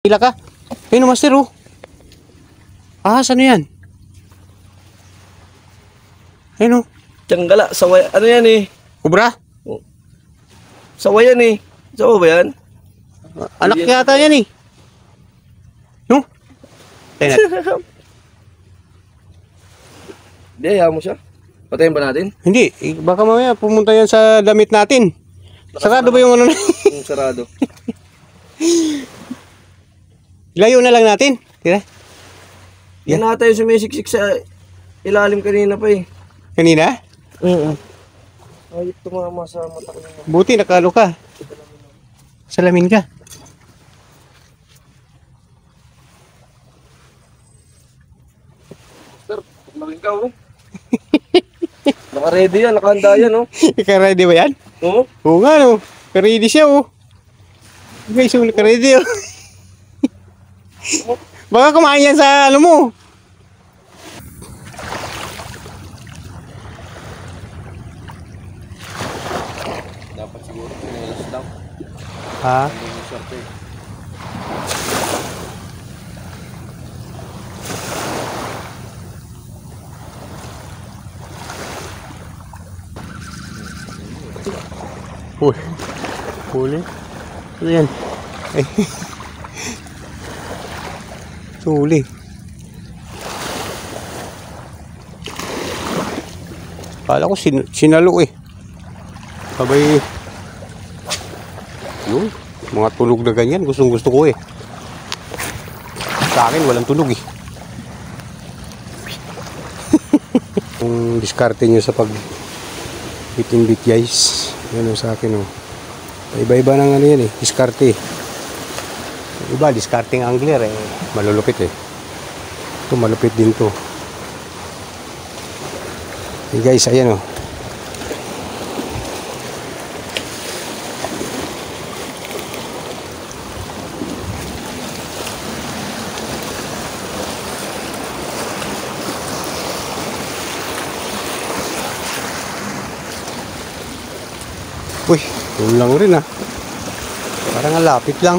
Hila ka? Ayun, master, oh. Ahas, ano yan? Ayun, oh. Tiyanggala, saway, ano yan eh? Kubra? Saway yan eh. Sawa ba yan? Anak yata yan, eh. No? Tayo natin. Hindi, hayaan mo siya. Patayin ba natin? Hindi, baka mamaya pumunta yan sa damit natin. Sarado ba yung ano na? Yung sarado. Layo na lang natin. Tira. Yan na tayo sumisiksik sa ilalim kanina pa eh. Kanina? Ay, tumama sa mata ko. Buti nakalo ka. Salamin ka. Sir, paglaking ka oh. Naka-ready yan, nakahanda yan oh. Naka-ready ba yan? Oo. Oo nga, no. Naka-ready siya, oh. Guys, yung naka-ready, oh. Baka kumain yan sa ano mo. Dapat siguro pinalas lang. Ha? Hindi mo swerte. Huli. Huli. Ano yan? Ay. Huli. Kala ko sinalo eh. Sabay. Yun. Mga tunog na ganyan. Gustong gusto ko eh. Sa akin walang tunog eh. Kung diskarte nyo sa pag bit guys. Yan o sa akin o. Iba-iba ng ano yan eh. Diskarte. Iba, discarding angler eh. Malulupit eh. Ito malupit din to. Hey guys, ayan o. Uy, yun lang rin ah. Parang ang lapit lang.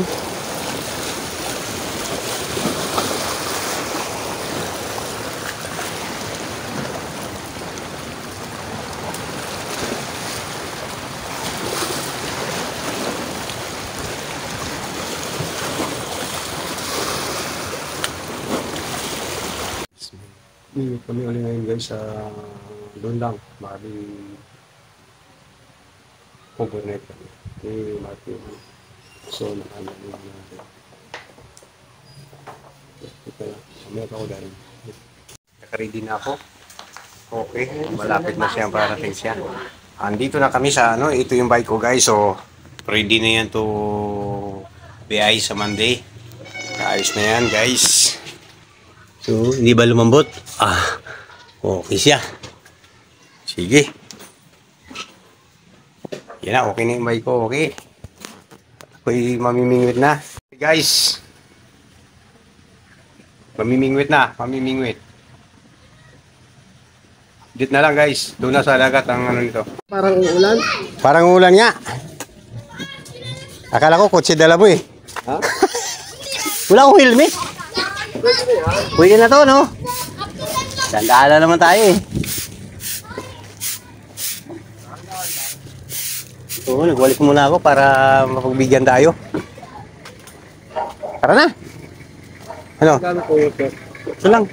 Kami ulit ngayon guys sa doon lang, bali overnight kami. Martin. So nakalang lang natin. Ito lang, mamaya pa ako dahil. Naka-ready na ako. Okay, malapit na siya para parating siya. Andito na kami sa ano, ito yung bike ko guys. So ready na yan to BI sa Monday. Ayos na yan guys. So, hindi ba lumambot? Ah, okay siya. Sige. Yan na, okay na yung bike ko, okay. Ako'y mamimingwit na. Hey guys. Mamimingwit na, mamimingwit. Dit na lang guys, doon na sa dagat ang ano nito. Parang uulan? Parang ulan nga. Akala ko kotse dala mo eh. Ha? Wala akong helmet. Pwede na to, no? Dandaan naman tayo eh. Oo, nagwalik muna ako para mapagbigyan tayo. Tara na. Ano? Ito lang.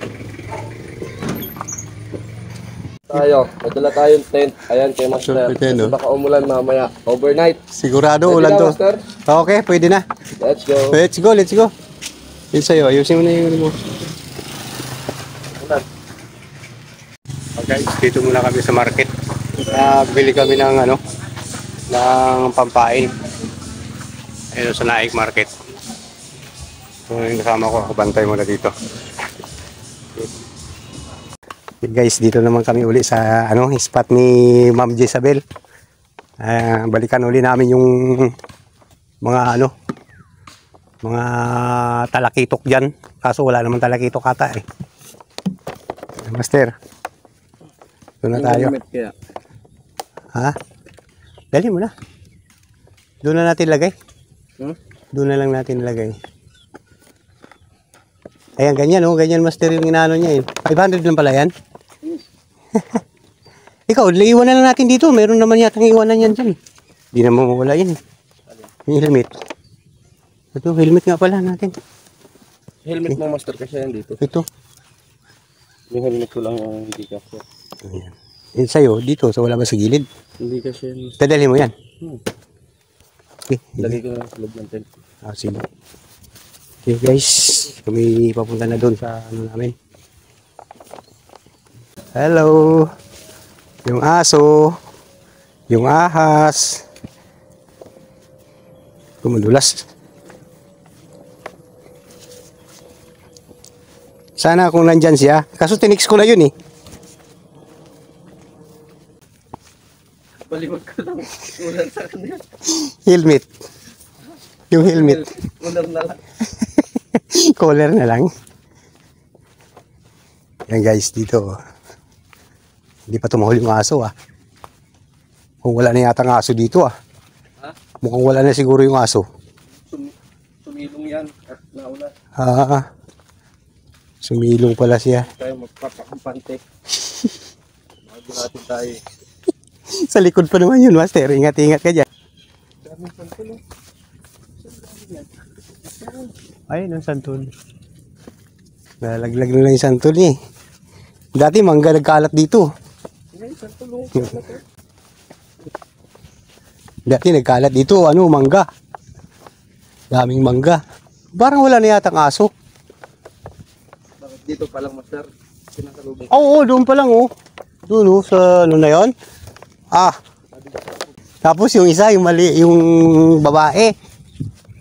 Tayo, nadala tayong tent. Ayan kay Master. Tent, no? Kasi baka umulan mamaya. Overnight. Sigurado Pwede ulan na, to. Master? Okay, pwede na. Let's go. Let's go, let's go. Yun sa'yo, ayusin mo na yung mo. Ulan. Okay, dito muna kami sa market. Bili kami ng ano, ng pampain. Ayun sa Naik Market. So, yung kasama ko, bantay muna dito. Okay, guys, dito naman kami uli sa ano, spot ni Ma'am Jezabel. Balikan uli namin yung mga ano, mga talakitok dyan. Kaso wala naman talakitok ata eh. Master, doon na tayo. Ha? Dali mo na. Doon na natin lagay. Doon na lang natin lagay. Ayan, ganyan oh. Ganyan master yung inaano niya eh. 500 lang pala yan. Ikaw, iwanan na natin dito. Meron naman yatang iwanan yan dyan. Hindi naman mawala yan eh. Yung helmet. Ito, helmet nga pala natin. Helmet mo master kasi yan dito. Ito. Yung helmet ko lang yung hindi kasi. Ayan. Yung sa'yo, dito, sa wala ba sa gilid? Hindi kasi yan. Dadalhin mo yan. Okay. Lagay ko lang sa loob ng tent. Ah, sige. Okay guys, kami papunta na doon sa ano namin. Hello. Yung aso. Yung ahas. Kumudulas. Sana kung nandyan siya. Kaso tinix ko na yun eh. Baliwag ka lang. Ulan sa kanya. Helmet. Yung helmet. Ulan na lang. Collar na lang. Yan guys, dito. Hindi pa tumahol yung aso ah. Kung wala na yata ang aso dito ah. Ha? Mukhang wala na siguro yung aso. Sumilong yan at nauna. Ah, sumilong pala siya. Tayo magpapakampante. Bago natin tayo. Sa likod pa naman yun, master. Ingat-ingat ka dyan. Daming pantulo. Ayun ang santol. Nalaglag na lang yung santol niya eh. Dati mangga nagkalat dito. Ngayon, pantulo. Dati nagkalat dito, ano, mangga. Daming mangga. Parang wala na yata ang aso. Bakit dito pa lang master? Sinasalubong. Oo, doon pa lang oh. Doon oh, sa ano na yon. Ah. Tapos yung isa, yung mali, yung babae.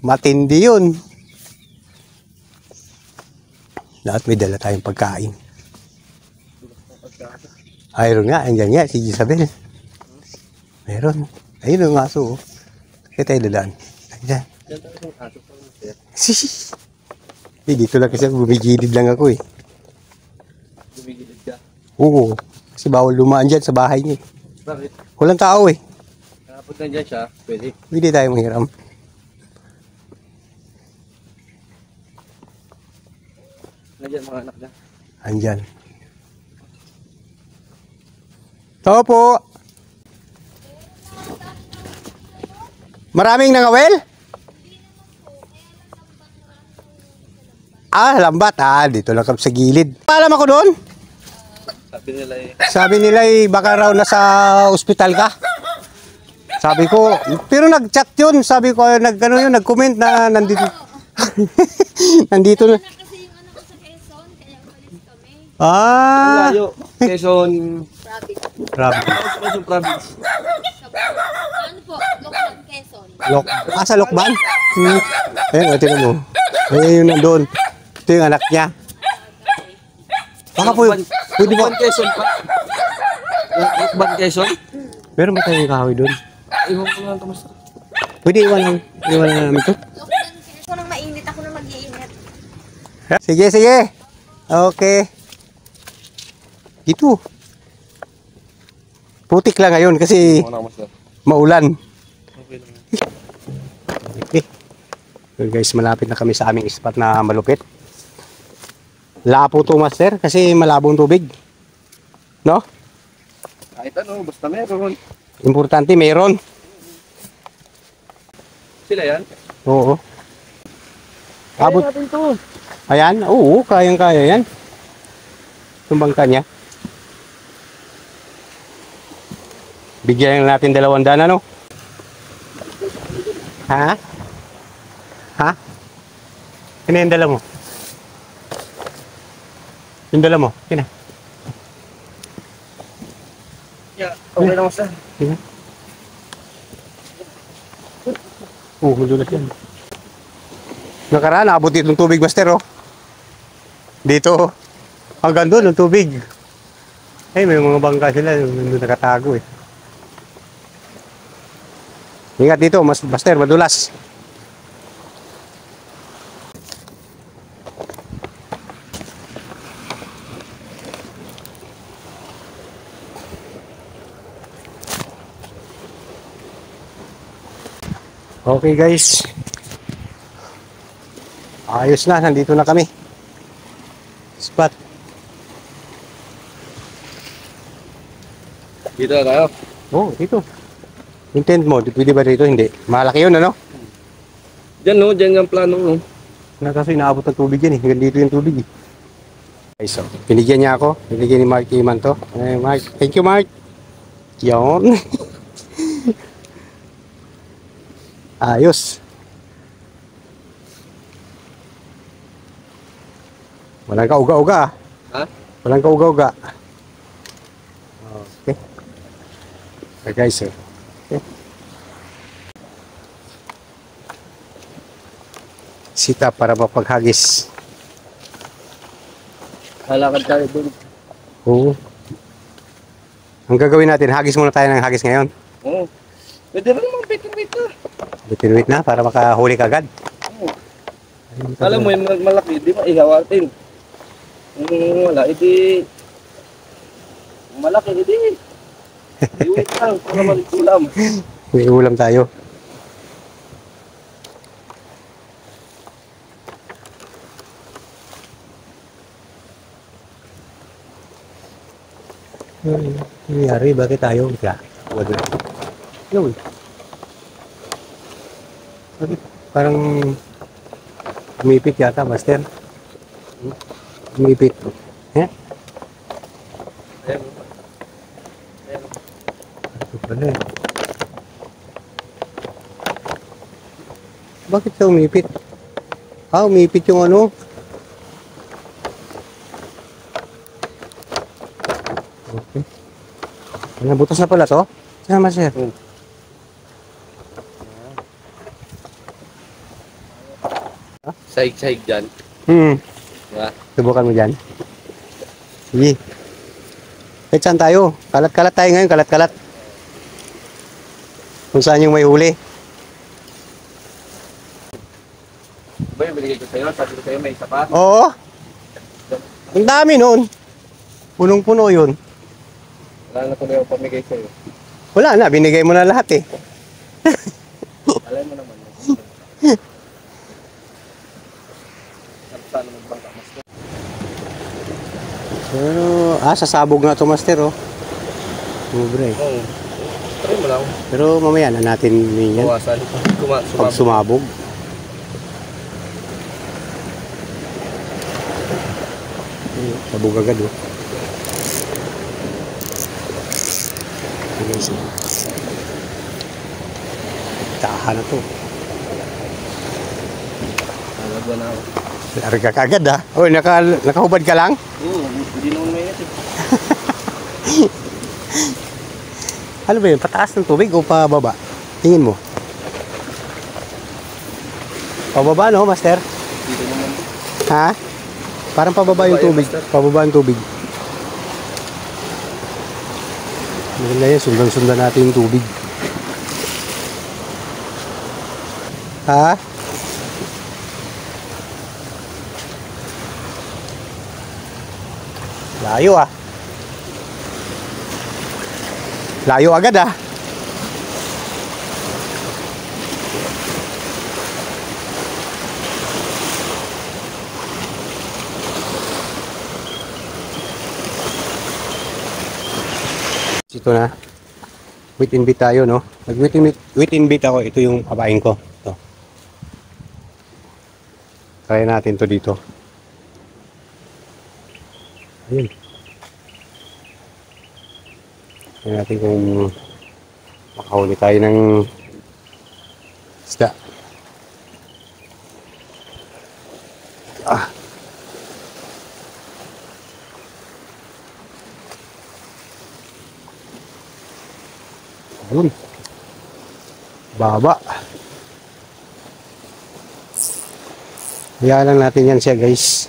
Matindi yun. Lahat may dala tayong pagkain. Ayun nga, andyan nga, si Isabel. Meron. Ayun ang aso oh. Kaya tayo dadaan. Andyan. Yan tayo yung aso pa master. Dito lang kasi bumigilid lang ako eh. Gumigilid ka. Oo. Kasi bawal lumaan dyan sa bahay niya. Bakit? Walang tao eh. Kapag nandyan siya, pwede. Hindi tayo manghiram. Nandyan mga anak niya. Andyan. Tao po. Maraming nangawel? Ah, lambat. Ah, dito lang kami sa gilid. Alam ako doon? Sabi nila eh. Sabi nila baka raw nasa ospital ka. Sabi ko, pero nag-chat yun. Sabi ko, nag-comment na nandito. Nandito na. Kasi yung ano ko sa Quezon, kaya umalis kami. Ah. Layo. Quezon. Province. Grabe. Quezon province. Ano po? Lokban, Quezon. Sa Lokban? Ayun, tingnan mo. Ayun yung nandun. Ito yung anak niya. Baka po, pwede ba? Lokban Quezon pa. Lokban Quezon. Meron ba tayong kahoy doon? Iwan ko lang ito master. Pwede iwan na namin ito. Lokban, Quezon. Nang mainit ako na mag-iinit. Sige, sige. Okay. Dito. Putik lang ngayon kasi Wala master. maulan. Okay lang. Okay. So guys, malapit na kami sa aming spot na malupit. Lapo to master kasi malabo ang tubig. No? Kahit ano, basta meron. Importante mayroon. Sila yan? Oo. Abot Abot. natin to. Ayan. Oo, kayang-kaya yan. Tumbang kanya. Bigyan natin 200 ano? Ha? Ha? Ano yung dala mo? Yung dala mo? Kina? Yeah, okay lang master. Kina? Oo, madulas yan. Nakaraan, abot dito ng tubig, master, oh. Dito, hanggang doon, ang tubig. Ay, may mga bangka sila, nandun nakatago, eh. Ingat dito, master, madulas. Okay guys. Ayos na, nandito na kami. Spot. Dito na tayo. Oh, dito. Yung tent mo, pwede ba dito? Hindi. Malaki yun, ano? Diyan no, diyan yung plano no. Na kasi inaabot ng tubig yan eh. Hanggang dito yung tubig eh. Okay, so, binigyan niya ako. Binigyan ni Mark Iman to. Mark. Thank you, Mark. Yun. Ayos. Walang kauga-uga ah. Ha? Walang kauga-uga. Okay. Okay guys, so. Okay. Sita para mapaghagis. Halakad tayo dun. Oo. Ang gagawin natin, hagis muna tayo ng hagis ngayon. Oo. Pwede rin naman bitin-bit na. Bitin-wait na para makahuli kagad. Oo. Alam mo yung malaki, di ba ihawatin? Wala, edi malaki, edi iwit lang para malit-ulam. May ulam tayo. Nangyari, bakit tayo? Wala. Yun. Bakit? Parang umipit yata, master. Umipit. Eh? Ayan. Ayan. Ito pala eh. Bakit siya umipit? Ah, umipit yung ano. Okay. Nabutas na pala to? Saan master? Sahig-sahig dyan. Diba? Subukan mo dyan. Sige. Kahit saan tayo? Kalat-kalat tayo ngayon, kalat-kalat. Kung saan yung may huli. Ba yung binigay ko sa'yo? Sabi ko sa'yo may isa pa? Oo. Ang dami noon. Punong-puno yun. Wala na tuloy ako pamigay sa'yo. Wala na, binigay mo na lahat eh. Alam mo naman. Sana magbangka mas. Sasabog na to master oh. Ubre. Oo. Try mo lang. Pero mamaya na natin yan. Bawasan. Pag sumabog. Sabog agad oh. Tahan na to. Nalagwa na ako. Larga ka agad ah. Oh, nakahubad ka lang? Oo, hindi naman mainit eh. Ano ba yun? Pataas ng tubig o pababa? Tingin mo. Pababa no, master? Dito naman. Ha? Parang pababa yung Pababa yun, tubig. master. Pababa yung tubig. Maganda yan, sundan-sundan natin yung tubig. Ha? Layo ah. Layo agad ah. Ito na. Wait and beat tayo, no? Wait and beat ako. Ito yung kabain ko. Ito. Try natin to dito. Ayun. Try natin kung makahuli tayo ng isda. Ah. Ayun. Baba. Hayaan lang natin yan siya, guys.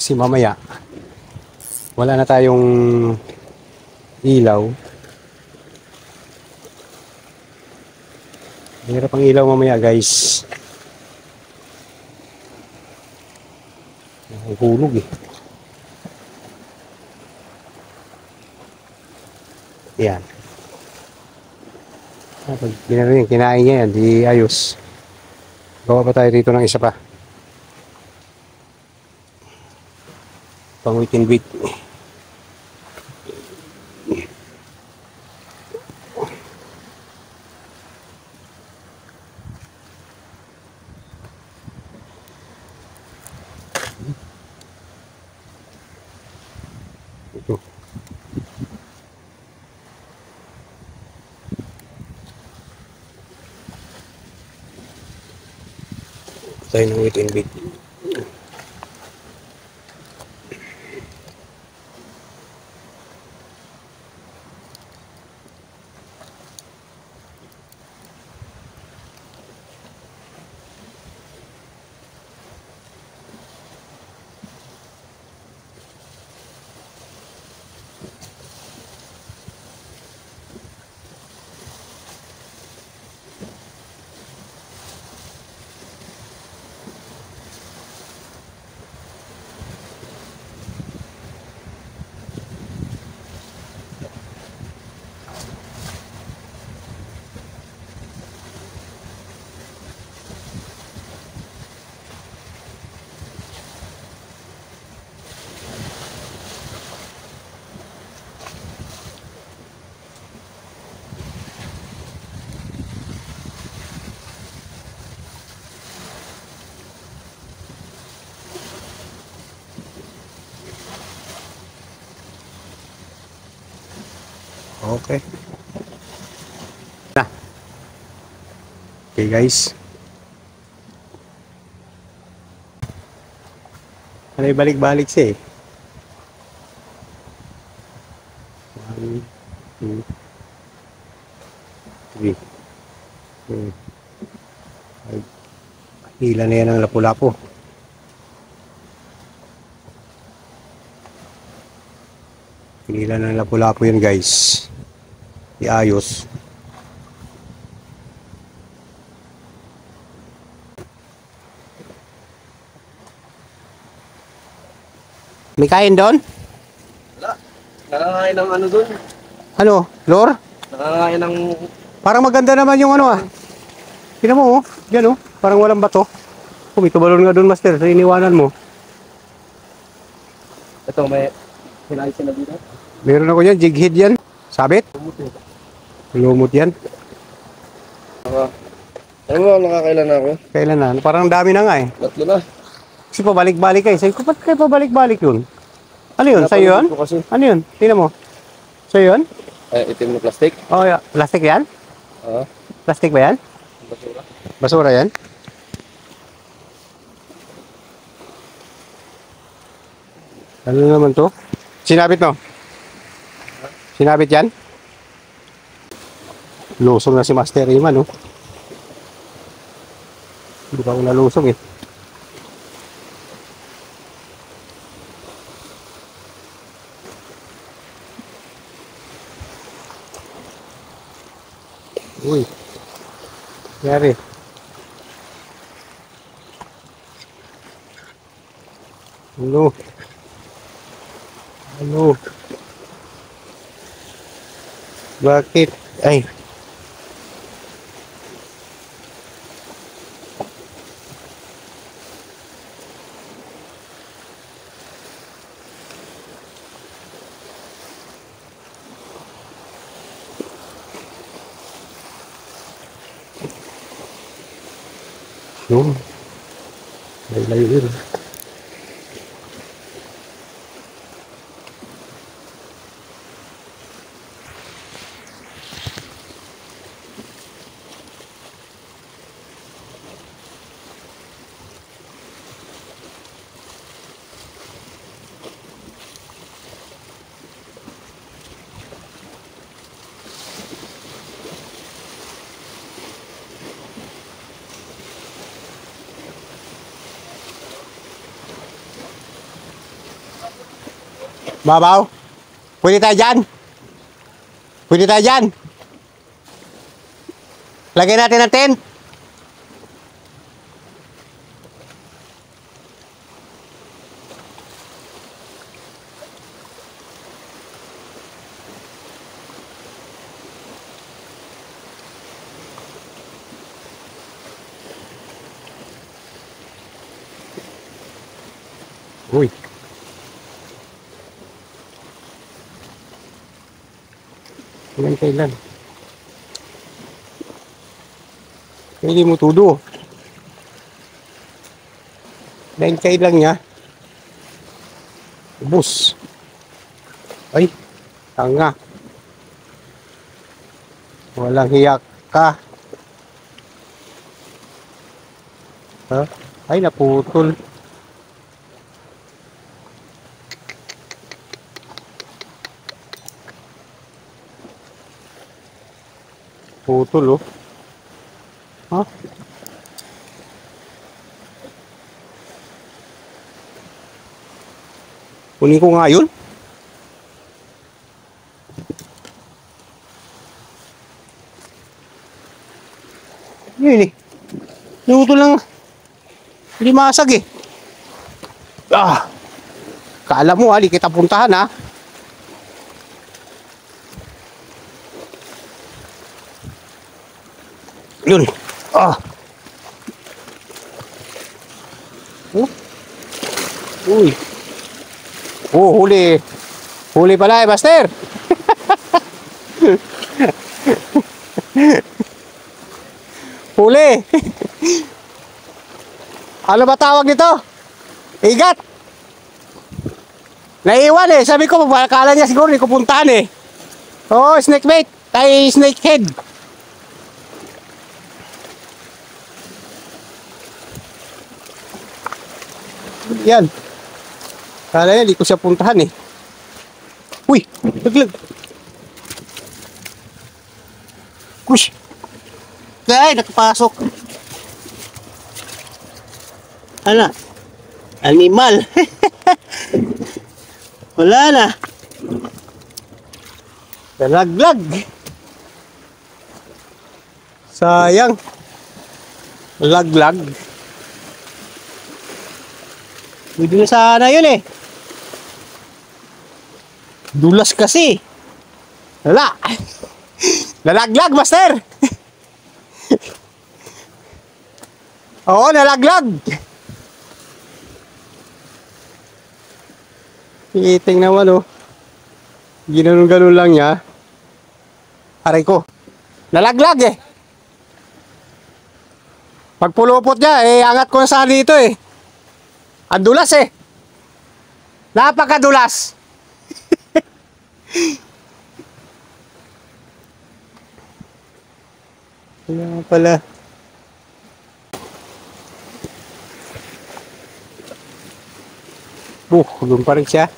Kasi mamaya wala na tayong ilaw, Hirap ang ilaw mamaya guys. Nahulog eh. Yan. Pag ginarinig, kinain niya yan, di ayos. Gawa pa tayo dito ng isa pa. Pang wit and wit. Ito. Tayo ng wit and wit. Okay. Na. Okay guys. Ano balik-balik siya eh. 1, 2, 3. Hila na yan ang lapu-lapu. Hila na ang lapu-lapu yan guys. Iayos. May kain doon? Wala. Nakakain ng ano doon. Ano? Lore? Nakakain ng... Parang maganda naman yung ano ah. Tingnan mo oh. Yan oh. Parang walang bato. Oh, may tubalon nga doon master. Sa iniwanan mo. Ito, may... Kinain sila dito. Meron ako yan. Jig head yan. Sabit? Lumot yan. Alam mo, nakakailan na ako. Kailan na? Parang dami na nga eh. 3 na. Kasi pabalik-balik eh. Sabi ko, ba't kayo pabalik-balik yun? Ano yun? Sa'yo yun? Ano yun? Tingnan mo. Sa'yo yun? Itim na plastic. Oh, yeah. Plastic yan? Oo. Plastic ba yan? Basura. Basura yan? Ano naman to? Sinabit mo? Sinabit yan? Lusong na si Master Iman, oh. Hindi pa ako nalusong eh. Uy. Yari. Ano? Ano? Bakit? Ay. Yun. Layo-layo yun. Babaw? Pwede tayo dyan? Pwede tayo dyan? Lagay natin ang tent. Uy. Kailan? Hindi mo tudo. Kailan niya. Ubus. Ay, tanga. Walang hiyak ka. Ha? Ay, naputol. Putol, oh. Ha? Kunin ko nga yun. Yun eh. Putol lang. Hindi masag eh. Ah. Kala mo di kita puntahan ha. Yun. Ah. Oh. Uy. Oh, huli. Huli pala Master. Huli. Ano ba tawag nito? Igat. Naiwan eh. Sabi ko, akala niya siguro hindi ko puntahan eh. Oh, snake bait. Ay, snake head. Yan. Kala niya, di ko siya puntahan eh. Uy, naglag. Kush. Ay, nakapasok. Ano? Animal. Wala na. Nalaglag. Sayang. Laglag. Pwede na sana yun eh. Dulas kasi. Wala. Nalaglag, Master. Oo, nalaglag. Iting naman oh. Ginanon-ganon lang niya. Aray ko. Nalaglag eh. Pagpulupot niya eh, angat ko na sana dito eh. Ang dulas eh. Napakadulas. Kaya pala. Doon pa rin siya.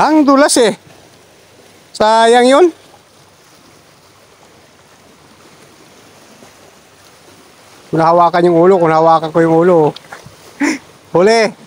Ang dulas eh. Sayang yun. Kung nahawakan yung ulo, kung nahawakan ko yung ulo. Huli.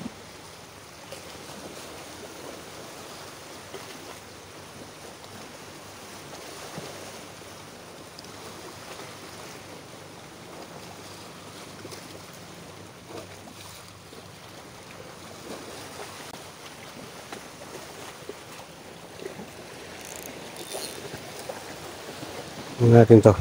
Natin to.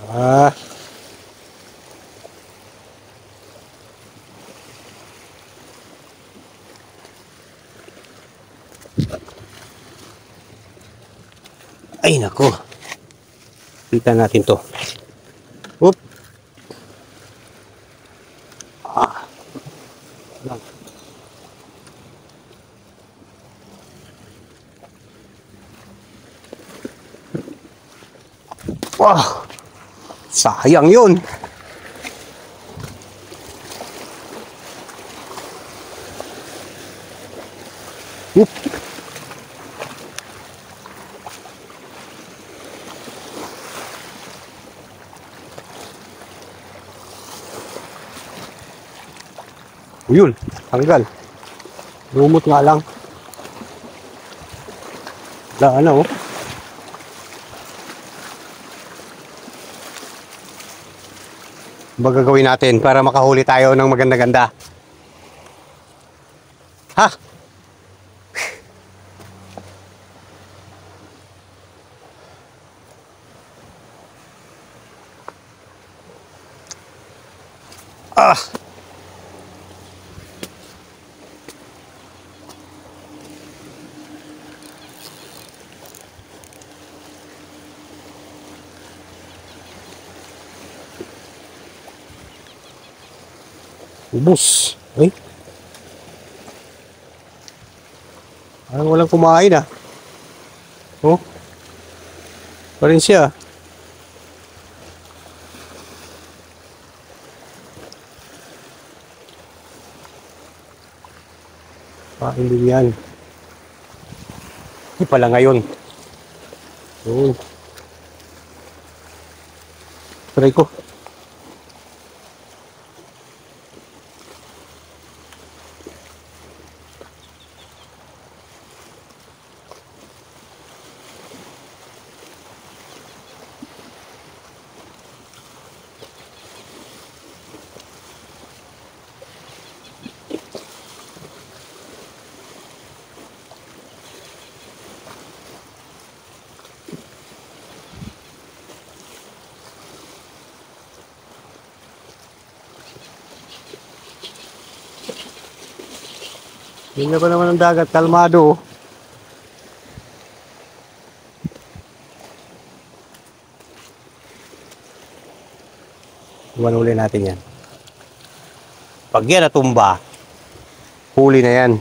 Ah. Ay nako. Kita natin to. Oop. Wow! Sayang yun. Oop. Yun, tanggal. Lumot nga lang. Wala na oh. Ba gagawin natin para makahuli tayo ng maganda-ganda? Ha? Ah! Ubus. Ay. Parang walang kumain ah. Oh. Pa rin siya. Kain din yan. Hindi pala ngayon. Oh. Try ko. Hindi pa naman ang dagat, kalmado. Iwan uli natin yan. Pag yan natumba, huli na yan.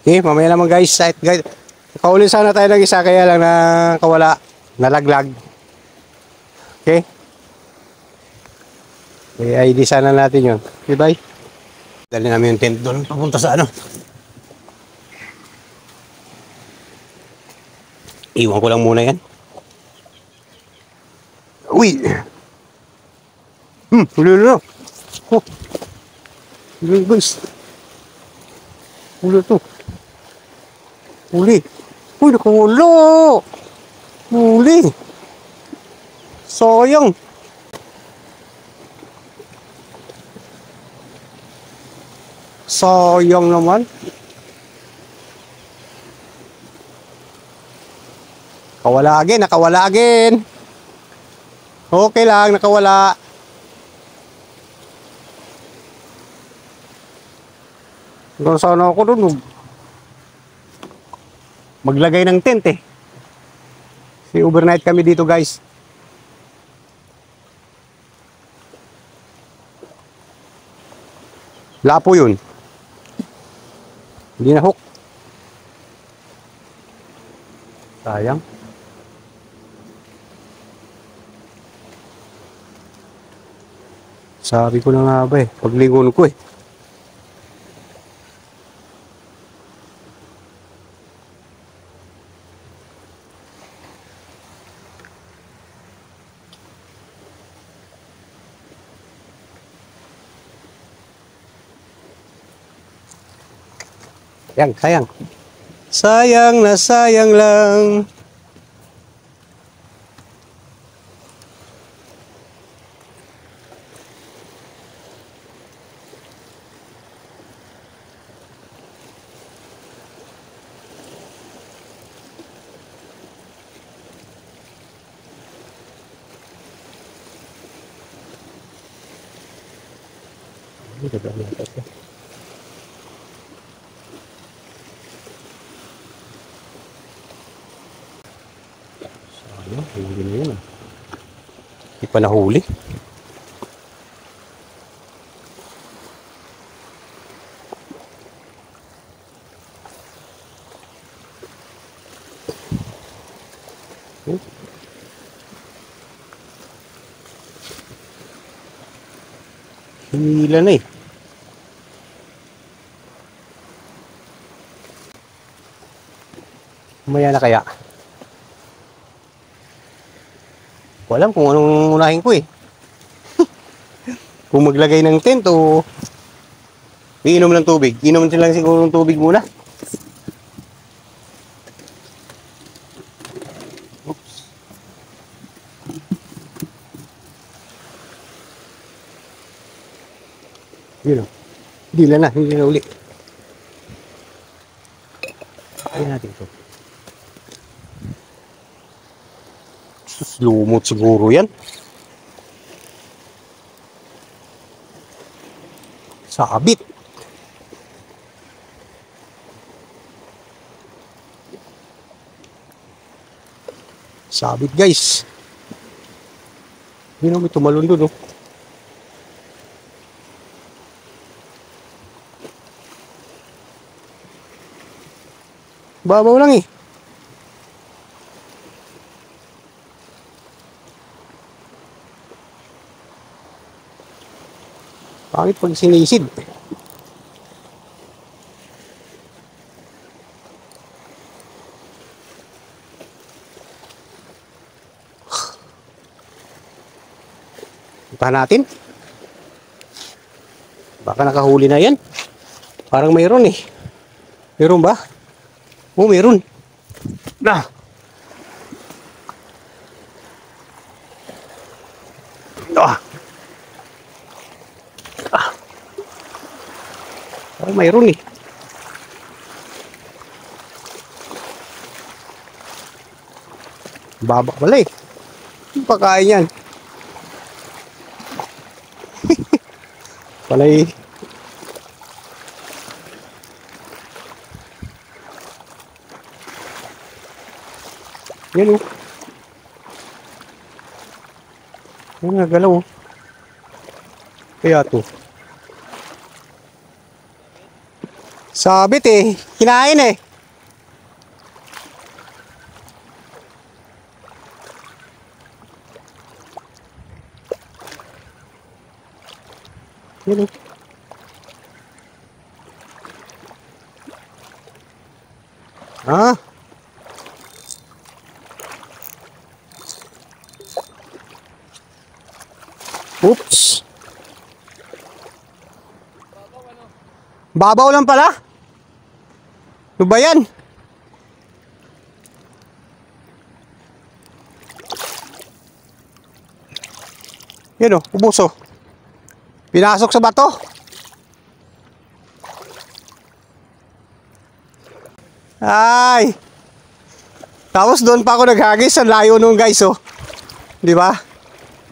Okay, mamaya naman guys. Guys, nakauli sana tayo ng isa kaya lang na kawala, nalaglag. Okay? ID sana natin yun. Okay, bye. Dali namin yung tent doon papunta sa ano. Iwan ko lang muna yan. Uy! Huli na. Oh. Huli guys. Huli to. Huli. Uy, nakahulo. Huli. Sayang. Sayang naman. Nakawala again, nakawala again. Okay lang, nakawala. Hanggang sana ako doon. Maglagay ng tent eh. Si overnight kami dito guys. Lapo yun. Hindi na hook. Sayang. Sabi ko na nga ba eh, paglingon ko eh. Sayang, sayang. Sayang na sayang lang. Sayang, huli na yun. Hindi pa nahuli. Hila na eh. Maya na kaya. Ko alam kung anong unahin ko eh. Kung maglagay ng tent o iinom ng tubig. Inom lang siguro ng tubig muna. Oops. Yun o. Hindi na uli. Ayan natin ito. Sus, lumot siguro yan. Sabit. Sabit guys. Hindi naman tumalon doon. Oh. Babaw lang eh. Pangit pag sinisid. Puntahan natin. Baka nakahuli na yan. Parang mayroon eh. Mayroon ba? Oh, mayroon. Na. Ah. Ah. Parang mayroon eh. Baba pala eh. Yung pagkain yan. Palay. Yan o. Yan nagalaw o. Kaya to. Sabit eh. Kinain eh. Yan o. Ah. Oops. Babaw lang pala. Ano ba yan? Yan o, ubuso. Pinasok sa bato. Ay. Tapos doon pa ako naghagis. Ang layo nung guys oh. Di ba?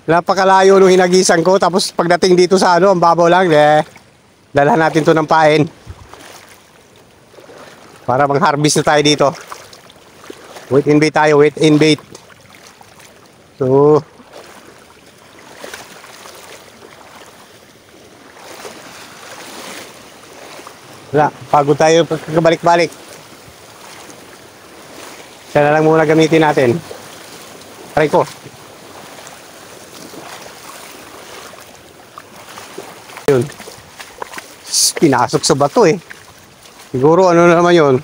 Napakalayo nung hinagisan ko. Tapos pagdating dito sa ano, ang babaw lang. Dalhan natin to ng pain. Para mag-harvest na tayo dito. Wait in bait tayo. Wait in bait. So. Wala. Pagod tayo pagkabalik-balik. Siya na lang muna gamitin natin. Try ko. Yun. Pinasok sa bato eh. Siguro ano na naman yun.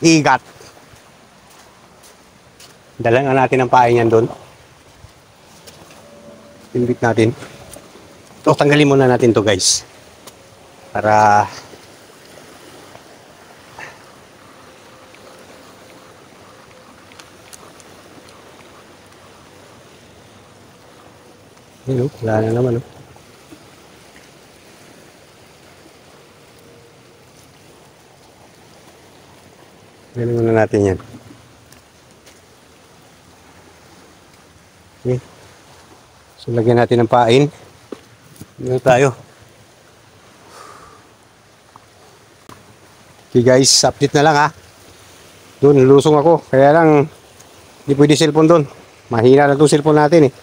Igat. Dalan nga natin ang pain yan doon. Timbit natin. So, tanggalin muna natin to guys. Para yun, wala na naman. Ganun muna natin yan. Okay. So, lagyan natin ng pain. Dito tayo. Okay guys, update na lang ha. Doon, lusong ako. Kaya lang, hindi pwede cellphone doon. Mahina na itong cellphone natin eh.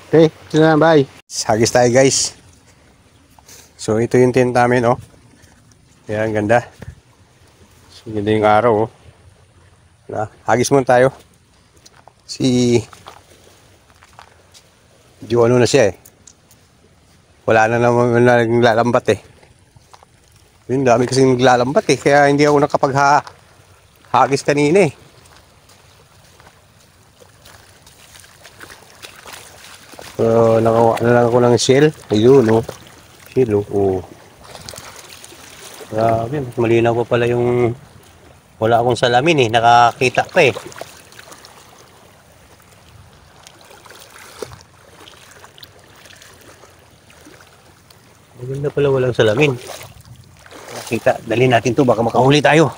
Okay, ito na, bye. Hagis tayo guys. So ito yung tent namin oh. Kaya ang ganda. So ganda yung araw oh. Hagis muna tayo. Si ano na siya eh. Wala na naman naglalambat eh. Yun, dami kasing naglalambat eh. Kaya hindi ako nakapag-hagis kanina eh. So, nakawa na lang ako ng shell. Ayun, no. Shell, oh. Grabe, mas malinaw pa pala yung wala akong salamin eh. Nakakita pa eh. Maganda pala walang salamin. Nakita, dalhin natin to. Baka makahuli tayo.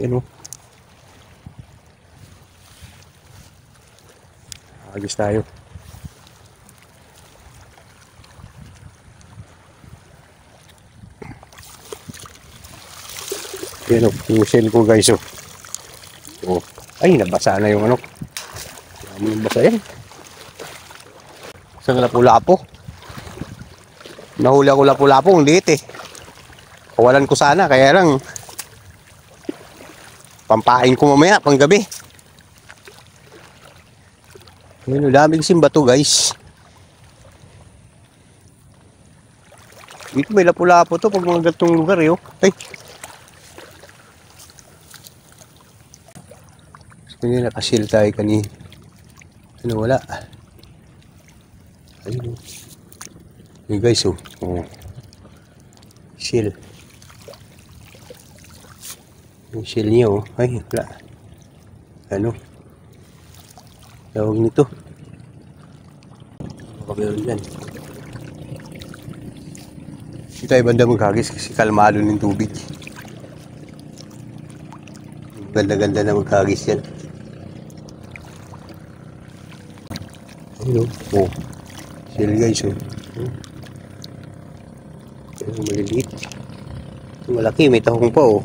Yan, oh. Agis tayo. Yan o, yung shell ko guys o. Oh. Ay, nabasa na yung ano. Dami yung basa yan. Isang lapu-lapo. Nahuli ako lapu-lapo, ang liit eh. Kawalan ko sana, kaya lang pampain ko mamaya, pang gabi. Ayun, dami kasing bato guys. Dito may lapu-lapo to pag mga gatong lugar eh. Oh. Ay. Gusto nyo nakasil tayo kanina. Ano wala. Ayun. Ayun guys oh. Oh. Seal. Yung seal niya oh. Ay wala. Ano? Tawag nito. Baka meron dyan. Hindi tayo banda maghagis kasi kalmado ng tubig. Ganda-ganda na maghagis yan. Ayun o. Oh. Shell guys o. Oh. Ayun, maliliit. Ito malaki, may tahong pa o.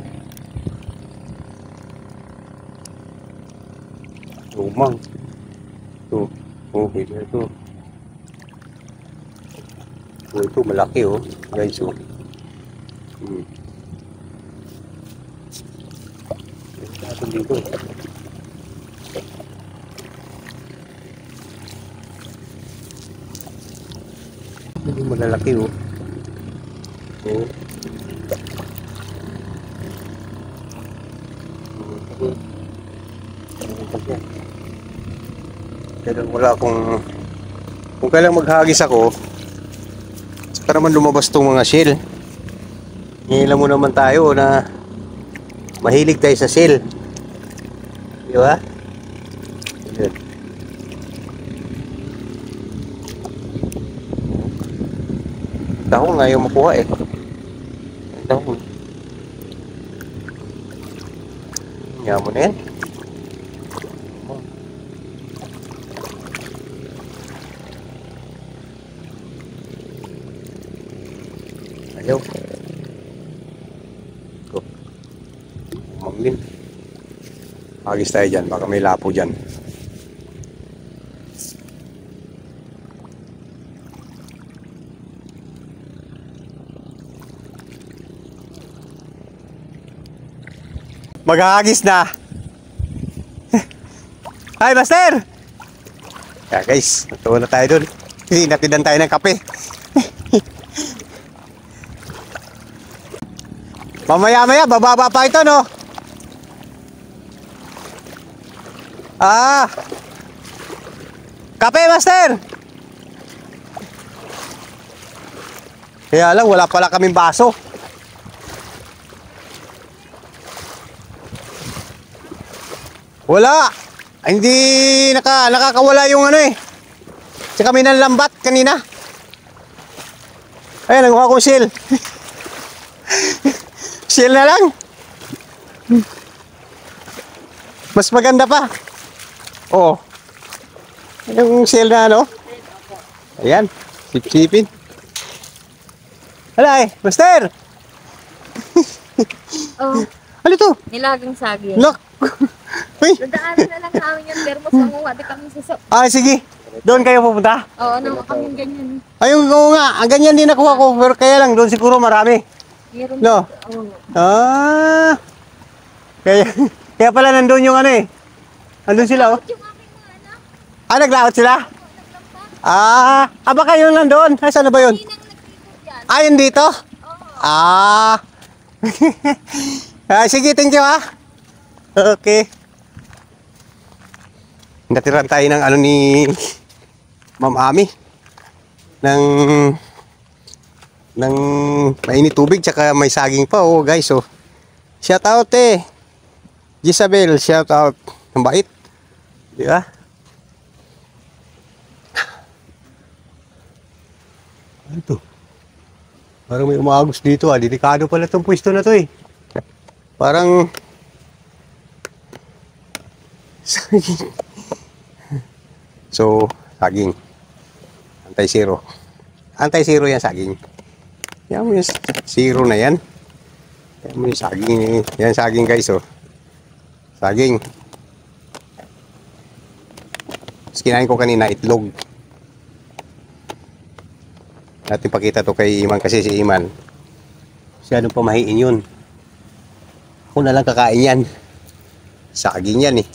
Oh. Umang. Ito. Okay na ito. Oh, ito malaki oh. Guys oh. Ito dito. Ito malalaki oh. Oh. Pero wala akong kung kailang maghagis ako saka naman lumabas tong mga shell. Ngayon mo naman tayo na mahilig tayo sa shell, di ba? Tahong ayaw makuha eh. Tahong nga mo na yan. Ayaw. Go. Umangin. Agis tayo dyan. Baka may lapo dyan. Maghahagis na. Hi, Master! Yeah, guys, natuwa na tayo dun. Kasi natidan tayo ng kape. Mamaya-maya, bababa pa ito, no? Ah! Kape, Master! Kaya lang, wala pala kaming baso. Wala! Hindi nakakawala yung ano eh. Kasi kami ng lambat kanina. Ayan, nakuha kong shell. Shell na lang. Mas maganda pa. Oo. Yung shell na ano. Ayan. Sip-sipin. Hala eh. Master! Oh, Ano to? nilagang saging. Look! Uy! Dadaanan na lang namin yung thermos ng uwa. Di kami sasap. Ah, sige. Doon kayo pupunta? Oo, ano, kami ganyan. Ayun, oo nga. Ang ganyan din nakuha ko. Pero kaya lang, doon siguro marami. Meron No? Oo. Ah! Kaya pala nandun yung ano eh. Nandun sila oh. Yung aking mga anak, Ah, naglaot sila? naglampas. Aba kayo nandun? Saan na ba yun? Sinang nagtipod yan. Ayun dito? Oo. Ah. Sige, thank you ha. Okay. Natiran tayo ng ano ni Ma'am Ami. Ng mainit tubig tsaka may saging pa oh guys oh. Shout out Jisabel, shout out. Ang bait. Di ba? Ano to? Parang may umagos dito ah. Delikado pala itong pwesto na to eh. Parang so, saging. Anti-zero. Anti-zero yan saging. Yan mo yung zero na yan. Yan mo yung saging. Yan saging guys oh. Saging. Tapos kinain ko kanina itlog. Natin pakita to kay Iman kasi si Iman. Siya nung pamahiin yun. Ako na lang kakain yan. Saging yan eh.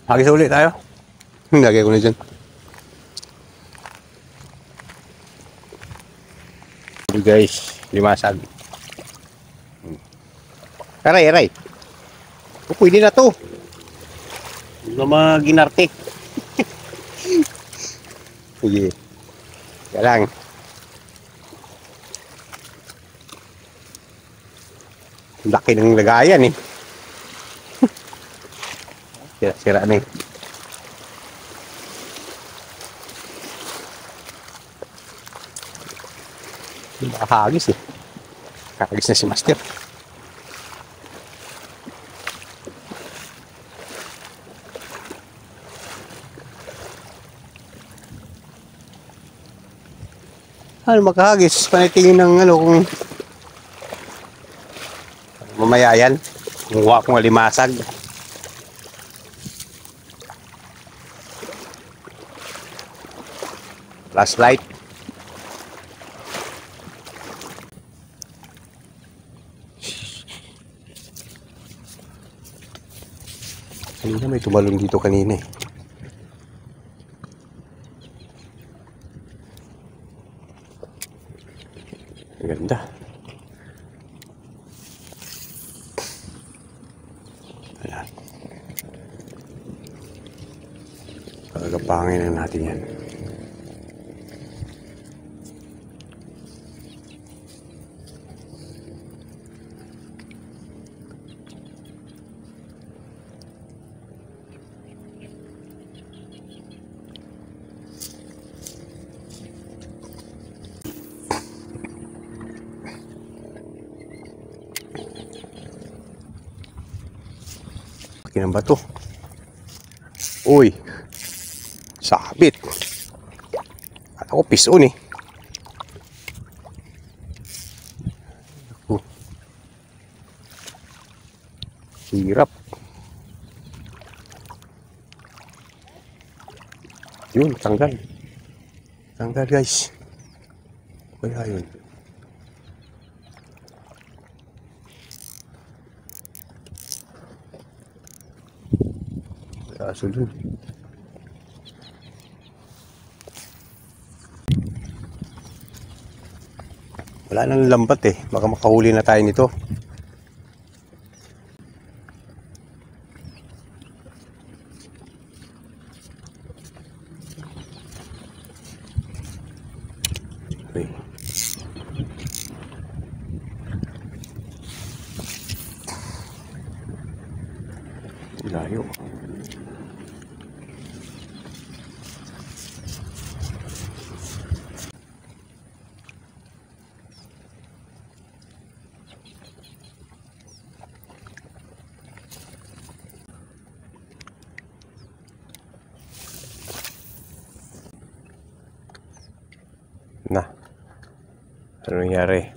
Hagis ulit tayo. Lagay ko na dyan. Ito guys, limasag. Aray. Pwede na to. Hindi na maginarte. Sige. Kaya lang. Laki ng lagayan eh. Sira na eh. Nakahagis eh. Kakagis na si Master. Ano makahagis? Panitingin ng ano kung mamaya yan. Kumuha akong alimasag. Flashlight. Kanina may tumalon dito kanina eh. Ganda. Ayan. Kagapangin na natin yan. Ng bato. Uy. Sabit. Ako pison eh. Hirap. Yun, tanggal. Tanggal guys. Kaya yun. Kaso dun. Wala nang lambat eh. Baka makahuli na tayo nito. Okay. Layo. Na, ano nangyari?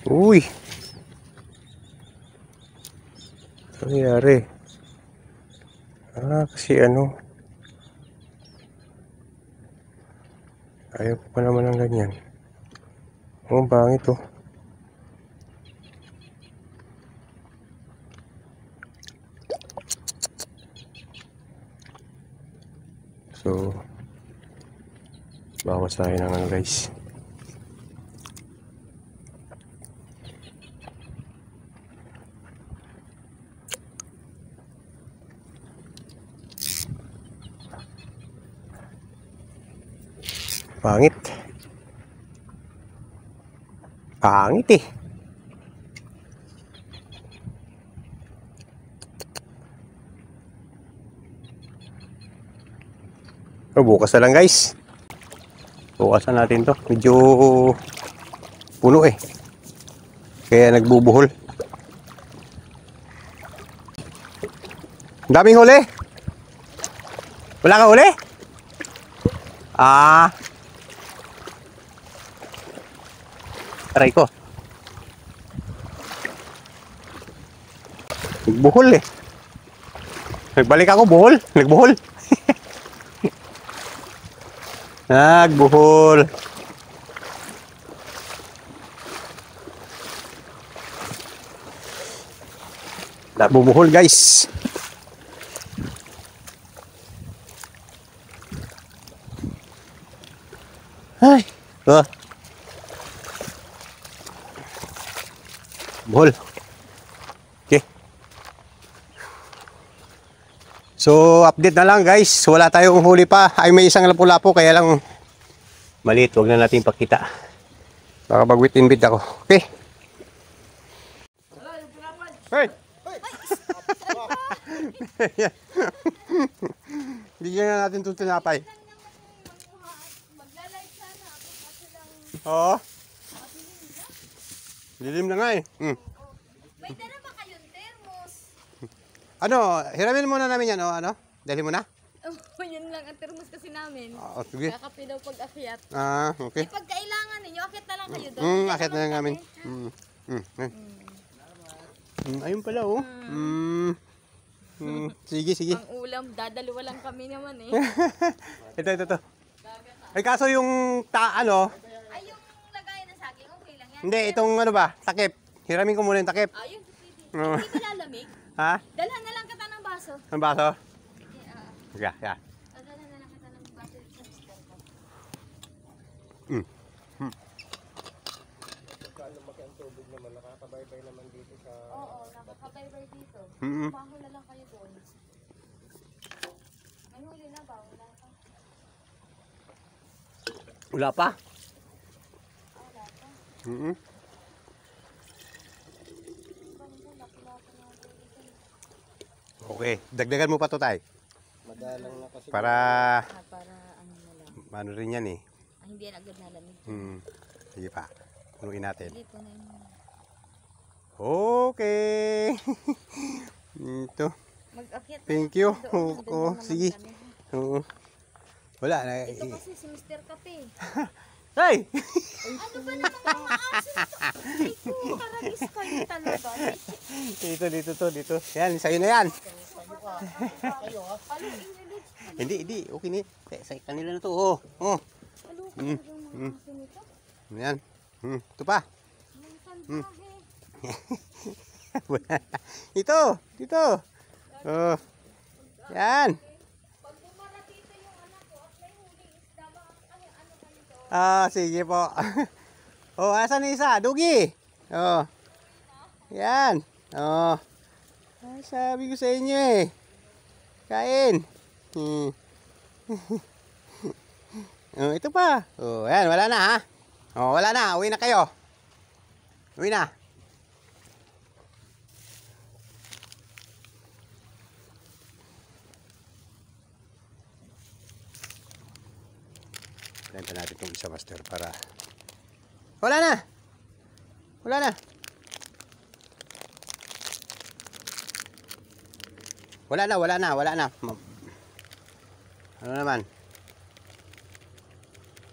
Uy! Ano nangyari? Kasi ano, ayaw ko pa naman ng ganyan. Oh, pangit oh. So, bawas tayo ng ano guys. Pangit. Pangit eh. Oh, bukas na lang guys. Bukas na natin to. Medyo puno eh. Kaya nagbubuhol. Daming huli. Wala ka huli? Aray ko. Nagbuhol eh. Nagbalik ako buhol. Nagbuhol. Nagbuhol. Nagbubuhol guys. Ay. Oh. Buhol. Okay. So, update na lang guys. Wala tayong huli pa. Ay, may isang lapu-lapu. Kaya lang maliit. Huwag na natin pakita. Baka mag-wit in bid ako. Okay. Hey! Bigyan na natin itong tinapay. Oo. Dilim na nga eh. May dala ba kayong termos? Ano, hiramin muna namin yan o ano? Dali mo na? Oh, yun lang ang termos kasi namin. Oo, sige. Kakape daw pag akyat. Okay. Pag kailangan ninyo, akyat na lang kayo doon. Akit na lang namin. Ayun pala oh. Sige, sige. Ang ulam, dadalawa lang kami naman eh. Ito. Ay kaso yung ano, Ay, yung lagayan ng saging, okay lang yan. hindi, itong ano ba, takip. Hiramin ko muna yung takip. Ayun, pwede. Oo. Hindi ba lalamig? Ha? Dalhan na lang kita ng baso. Ang baso? Okay, Yeah. Dalhan na lang kita ng baso sa mister ko. Oo, nakakabaybay dito. Baho na lang kayo doon. May huli na ba? Wala pa. Wala pa? Wala pa. Okay, dagdagan mo pa to tay. Madalang na kasi. Para, Para ano na lang. ano rin yan eh. Hindi yan agad nalamig. Sige pa, punuin natin. Hindi po na yun. Okay. Ito. Mag-akyat na Thank lang you. kayo doon. Nandun Oo, naman sige. kami. Oo. Wala na. Ito kasi si Mr. Kape. Hey! Ano ba naman mga aso ito? Ay ko, karagis kayo talaga. Dito. Yan, sa'yo na yan. Paluin nyo Lidge. Hindi. Okay ni. Sa kanila na to. Oh. Paluin nyo mga aso nito. Yan. Ito pa. Ang salbahe. Dito. Oh. Yan. Pag bumara dito yung anak ko at may huling isda, baka ano kayo doon. Sige po. Oh, asan na isa? Dugi. Oh. Yan. Oh. Sabi ko sa inyo eh. Kain. Oh, ito pa. Oh, yan, wala na ha. Oh, wala na. Uwi na kayo. Uwi na. Lenta natin itong isa master para wala na. Wala na. Ano naman?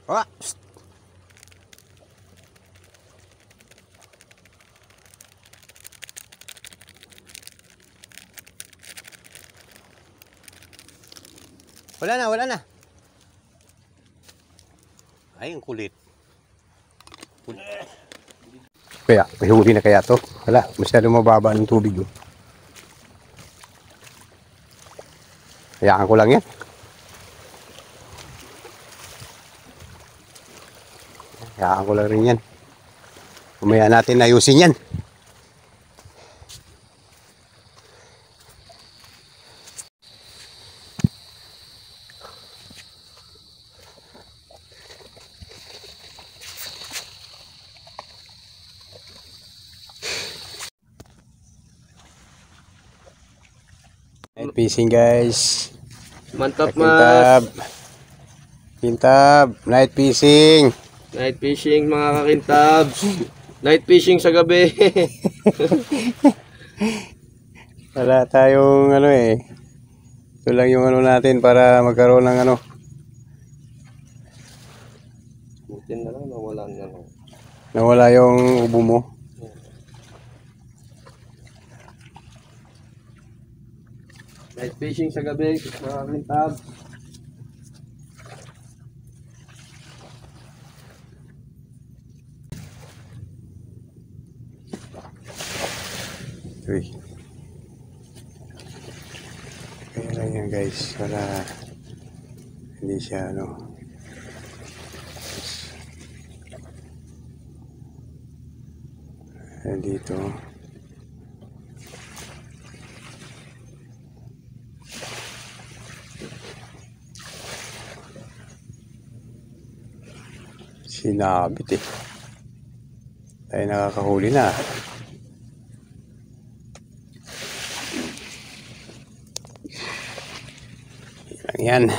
Oh, Wala na, wala na. Ay, ang kulit. Kaya, may huli na kaya to? Wala, masyado mababa ng tubig. Oh. Hayaan ko lang yan. Hayaan ko lang rin yan. Umaya natin ayusin yan. Night fishing guys. Mantap Kintab. Kintab. Night fishing. Night fishing mga kakintabs. Night fishing sa gabi. Wala tayong ano eh. Ito lang yung ano natin para magkaroon ng ano. Butin na lang, nawala na lang. Nawala yung ubo mo. Night fishing sa gabi mga kakintabs. Uy. Kaya lang yan guys. Para hindi siya ano. Dito. Sinabit eh. Tayo nakakahuli na. Yan.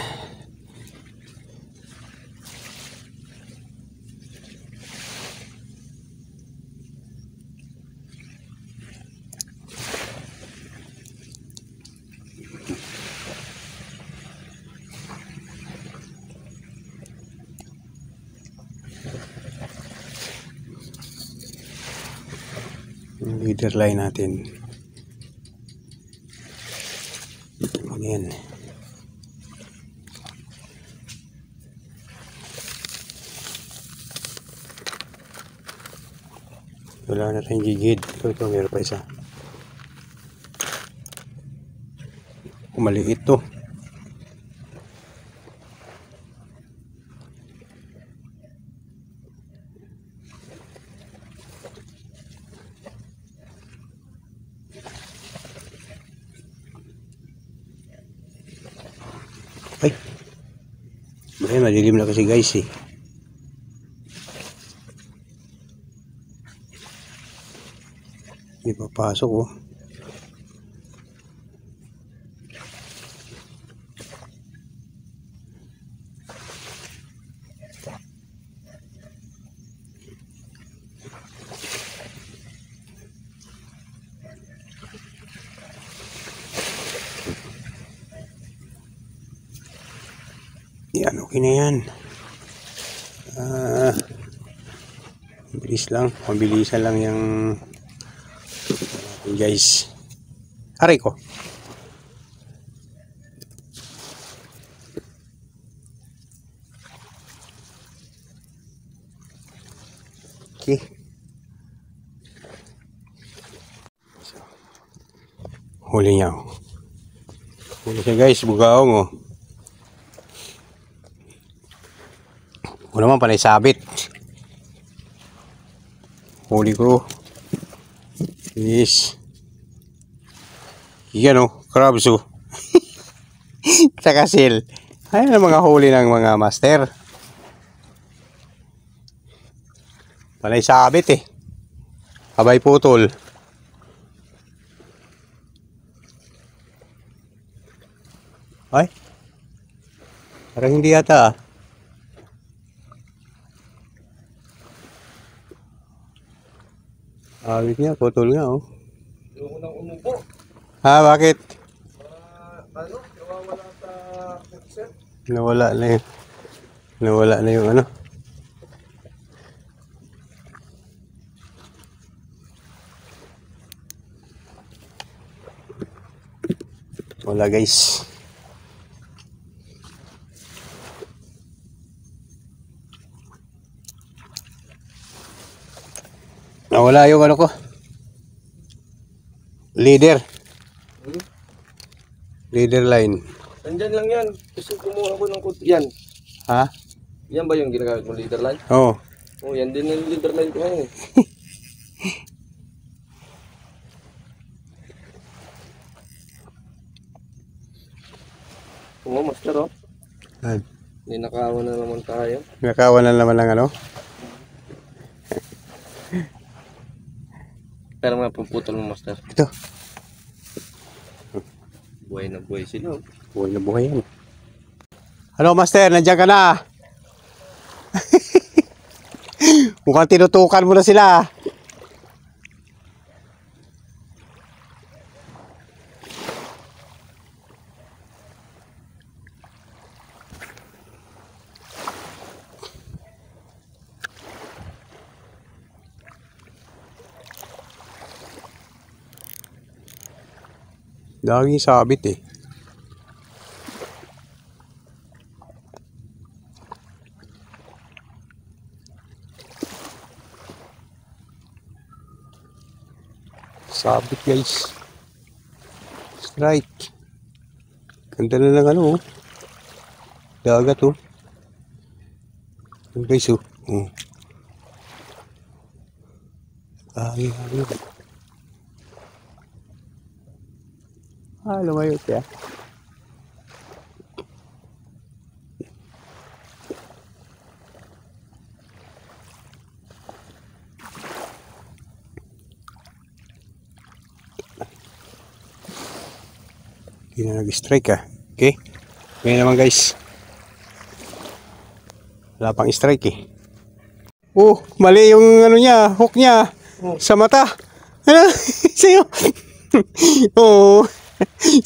Yung leader line natin. Yan. Wala na tayong gigid. Ito, meron pa isa. Maliit to. Ay. Ay, madilim na kasi guys eh. Hindi papasok oh. Yan, okay na yan. Bilis lang. Mabilisan lang yung guys. Aray ko. Okay. Huli niya. Huli siya guys. Bugaong oh. Wala naman panay sabit. Huli ko. Yes. Yan o. Crabs o. Takasil. Ayan ang mga huli ng mga master. Panay sabit eh. Abay putol. Ay. Parang hindi yata ah. Awit niya, putol nga oh. Yung unang umupo. Ha, bakit? Nawawala sa headset. Nawala na yun. Nawala na yung ano. Wala guys. Nawala yung ano ko. Leader. Leader line. Nandyan lang yan. Kasi kumuha ko ng kuto. Yan. Ha? Yan ba yung ginagamit mo leader line? Oo. Oh, yan din yung leader line ko ngayon. Oo, master oh. Yan. Ninakawan na naman tayo. Nakawan na naman ng ano. Pero mga puputol mo, master. Ito. Buhay na buhay sila. Oh. Buhay na buhay yan. Ano, master? Nandiyan ka na. Mukhang tinutukan mo na sila. Laging sabit eh. Sabit guys. Strike. Ganda na ng ano oh. Dagat oh. Yung guys oh. Hangin. Lumayo siya. Hindi na nag-strike ah. Okay. Ngayon naman guys. Wala pang strike eh. Oh, mali yung ano niya, hook niya. Sa mata. Ano? Sa'yo. Oo.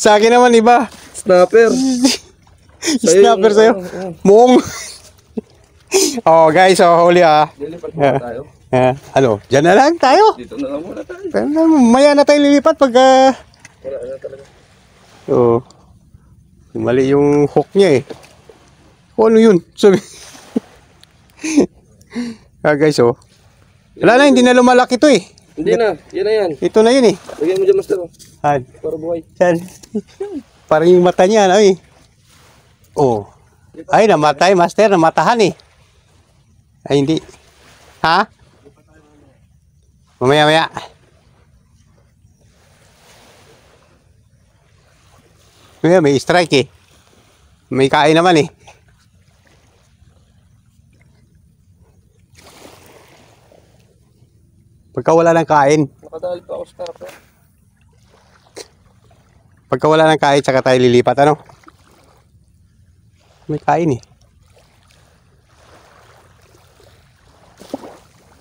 Sa akin naman iba. Snapper. Snapper sa'yo. Muong. Oh guys, huli ah. Lilipat muna tayo. Ano, dyan na lang tayo. Dito na lang muna tayo. Pero maya na tayo lilipat pag Wala na talaga. Oo. Mali yung hook niya eh. O ano yun? Sabi. Guys oh. Wala na, hindi na lumalaki to eh. Hindi na, yan na yan. Ito na yun eh. Lagyan mo dyan, master. Han. Para buhay. Saan? Parang yung mata niya, ay. Oh. Ay, namatay, master. Namatahan eh. Ay, hindi. Ha? Mamaya. May strike eh. May kain naman eh. Pagka wala ng kain. Nakadali pa ako sa karapa. Pagka wala ng kain, saka tayo lilipat, ano? May kain eh.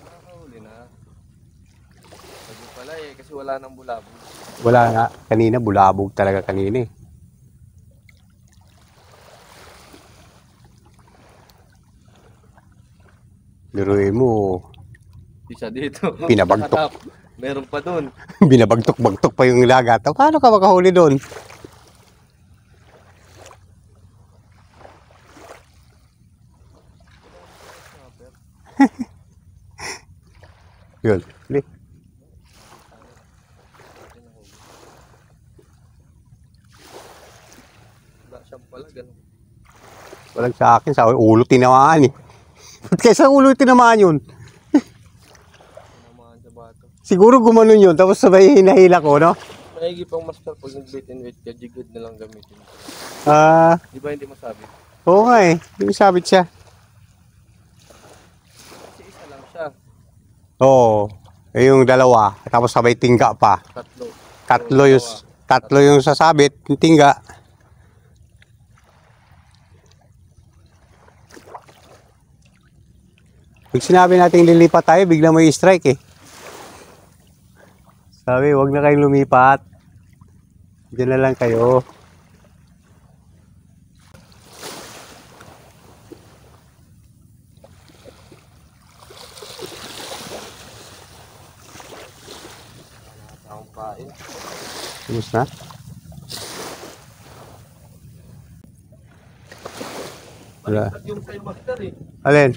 Nakahuli na. Sabi pala eh, kasi wala nang bulabog. Wala nga. Kanina, bulabog talaga kanina eh. Biruin mo, Isa dito. Pinabagtok. Meron pa doon. binabagtok-bagtok pa yung lagat. O, paano ka makahuli doon? Yun. Wala siyang pala, ganun. Walang sa akin, sa ulo tinamaan eh. Ba't kaya sa ulo tinamaan yun? Tinamaan sa bato. Siguro gumanon yun, tapos sabay hinahila ko, no? Maigi pang master pag nag-bait and wait ka, jigod na lang gamitin. Di ba hindi masabi? Oo nga eh. Yung sabit siya. Kasi isa lang siya. Oo. Eh yung dalawa. Tapos sabay tingga pa. Tatlo. Tatlo yung sasabit, yung tingga. Pag sinabi natin lilipat tayo, bigla may strike eh. Sabi, wag na kayong lumipat. Diyan na lang kayo. Akong kain. Tapos na? Wala. Baliktad yung sa'yo master eh. Alin?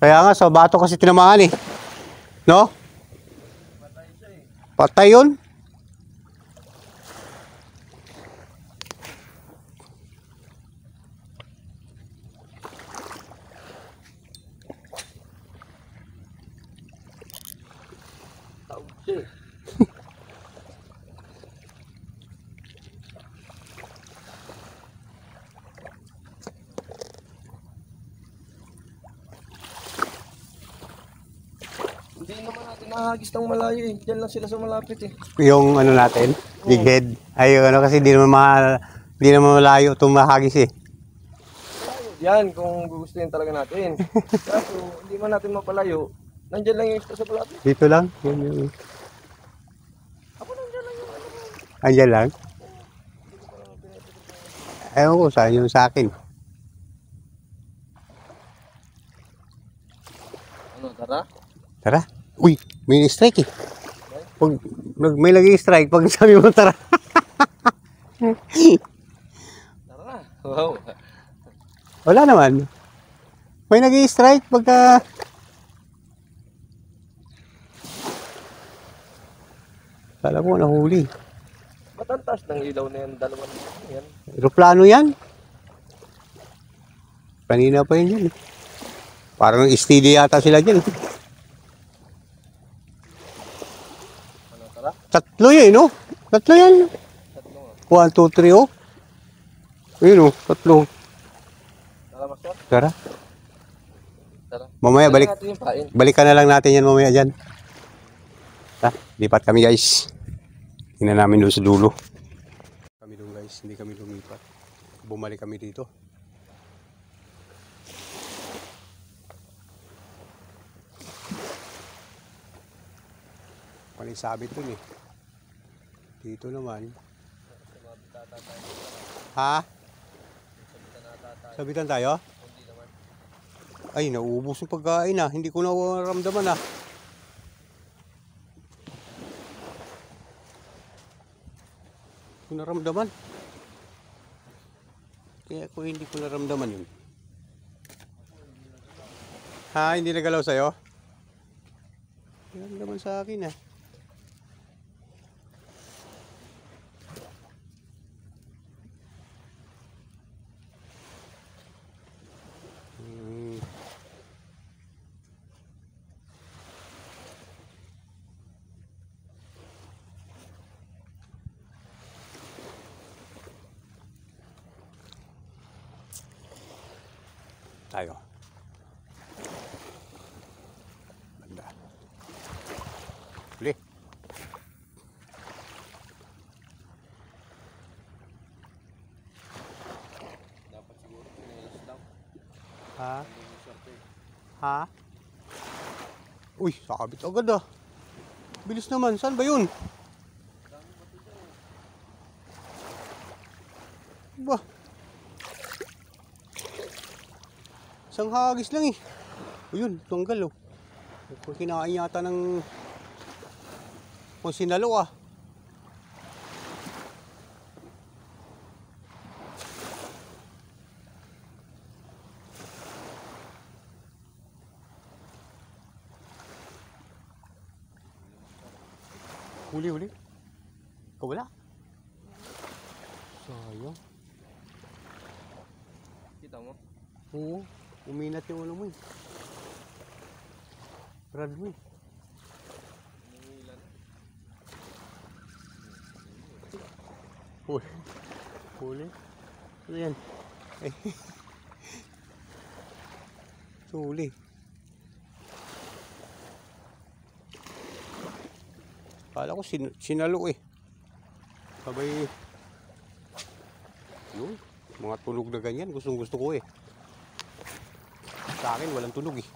Kaya nga, sa bato kasi tinamaan eh. No? Patay yun? Taog siya eh. Hindi naman natin nahagis ng malayo eh. Diyan lang sila sa malapit eh. Yung ano natin, big head. Ay, ano kasi di naman malayo itong mahagis eh. Yan kung gugustuhin talaga natin. Kaso hindi man natin mapalayo. Nandiyan lang yung extra sa malapit. Dito lang. Yun, yun. Ako nandiyan lang yung ano. Andyan lang. Ewan ko saan yung sa akin. Ano, tara? Tara. Uy, may strike eh. Pag may nag-strike, pag sabi mo tara. Tara na. Wow. Wala naman. May nag-strike pagka... Kala ko nahuli. Ba't ang taas ng ilaw na yan? Dalawang yan. Aeroplano yan. Kanina pa yun yan eh. Parang steady yata sila dyan. Ano, tara? Tatlo yan, no? Tatlo yan. Tatlo nga. 1, 2, 3, oh. Ayun, oh. Tatlo. Tara, Master. Tara. Tara. Mamaya, Tara natin yung pain. balikan na lang natin yan mamaya dyan. Lipat kami guys. Tingnan namin doon sa dulo. Kami doon guys, hindi kami lumipat. Bumalik kami dito. Paling sabit dun eh. Dito naman. Ha? Sabitan tayo? Ay, nauubos yung pagkain ah. Hindi ko naramdaman ah. Ko naramdaman. Kaya ko hindi ko naramdaman yun. Ha? Hindi nagalaw sa'yo? Naramdaman sa akin ah. Tayo. Banda. Huli. Dapat siguro pinilas lang. Ha? Ha? Uy, sakabit agad ah. Bilis naman. Saan ba yun? Ba? Isang hagis lang eh. Ayun, tanggal oh. Kung kinain yata ng kung sinalo ah. Huli. Ikaw wala? Sayang. Kita mo? Oo, uminat yung ulo mo eh. Brad mo eh. Huli. Ano yan? Ay. Huli. Kala ko sinalo eh. Sabay. Yun. Mga tunog na ganyan. Gustong gusto ko eh. Sa akin walang tunog eh.